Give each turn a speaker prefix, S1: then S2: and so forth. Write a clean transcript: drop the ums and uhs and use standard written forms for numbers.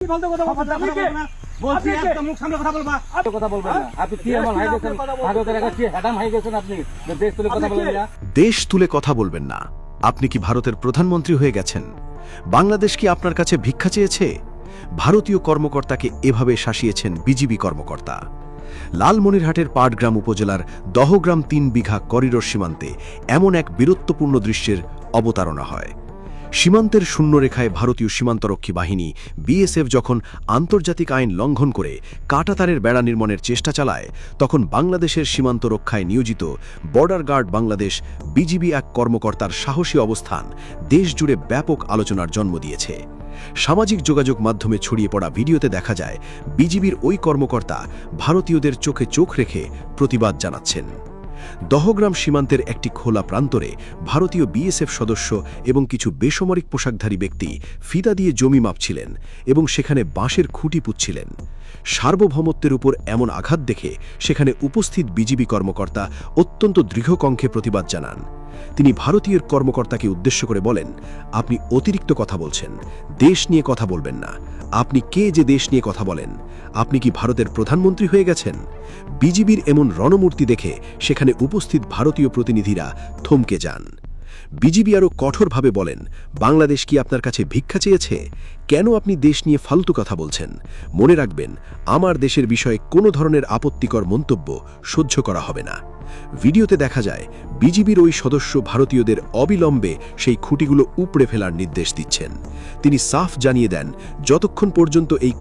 S1: ফালতু কথা বলছেন, আপনি কে?
S2: বলছি
S1: আপনি কে?
S2: একদম মুখ সামনে কথা বলবা।
S3: কথা বলবেন না। আপনি কি এমন হয়ে গেছেন, ভারতের কাছে হ্যাডাম হয়ে গেছেন আপনি, যে দেশ তুলে কথা বলেন না।
S4: দেশ তুলে কথা বলবেন না। আপনি কি ভারতের প্রধানমন্ত্রী হয়ে গেছেন? বাংলাদেশ কি আপনার কাছে ভিক্ষা চেয়েছে? ভারতীয় কর্মকর্তাকে এভাবে শাসিয়েছেন বিজিবি কর্মকর্তা। লালমনিরহাটের পাটগ্রাম উপজেলার দহগ্রাম ৩ বিঘা করিডোর সীমান্তে এমন এক বীরত্বপূর্ণ দৃশ্যের অবতারণা হয়। সীমান্তের শূন্যরেখায় ভারতীয় সীমান্তরক্ষী বাহিনী বিএসএফ যখন আন্তর্জাতিক আইন লঙ্ঘন করে কাঁটাতারের বেড়া নির্মাণের চেষ্টা চালায়, তখন বাংলাদেশের সীমান্ত রক্ষায় নিয়োজিত বর্ডার গার্ড বাংলাদেশ বিজিবি এক কর্মকর্তার সাহসী অবস্থান দেশজুড়ে ব্যাপক আলোচনার জন্ম দিয়েছে। সামাজিক যোগাযোগ মাধ্যমে ছড়িয়ে পড়া ভিডিওতে দেখা যায় বিজিবির ওই কর্মকর্তা ভারতীয়দের চোখে চোখ রেখে প্রতিবাদ জানাচ্ছেন। দহগ্রাম সীমান্তের একটি খোলা প্রান্তরে ভারতীয় বিএসএফ সদস্য এবং কিছু বেসামরিক পোশাকধারী ব্যক্তি ফিতা দিয়ে জমি মাপছিলেন এবং সেখানে বাঁশের খুঁটি পুঁতছিলেন। সার্বভৌমত্বের উপর এমন আঘাত দেখে সেখানে উপস্থিত বিজিবি কর্মকর্তা অত্যন্ত দৃঢ়কণ্ঠে প্রতিবাদ জানান। তিনি ভারতীয় কর্মকর্তাকে উদ্দেশ্য করে বলেন, আপনি অতিরিক্ত কথা বলছেন, দেশ নিয়ে কথা বলবেন না। আপনি কে যে দেশ নিয়ে কথা বলেন? আপনি কি ভারতের প্রধানমন্ত্রী হয়ে গেছেন? বিজিবির এমন রণমূর্তি দেখে সেখানে উপস্থিত ভারতীয় প্রতিনিধিরা থমকে যান। বিজিবি আরও কঠোরভাবে বলেন, বাংলাদেশ কি আপনার কাছে ভিক্ষা চেয়েছে? কেন আপনি দেশ নিয়ে ফালতু কথা বলছেন? মনে রাখবেন, আমার দেশের বিষয়ে কোনো ধরনের আপত্তিকর মন্তব্য সহ্য করা হবে না। ভিডিওতে দেখা যায় বিজিবির ওই সদস্য ভারতীয়দের অবিলম্বে সেই খুঁটিগুলো উপড়ে ফেলার নির্দেশ দিচ্ছেন। তিনি সাফ জানিয়ে দেন, যতক্ষণ পর্যন্ত এই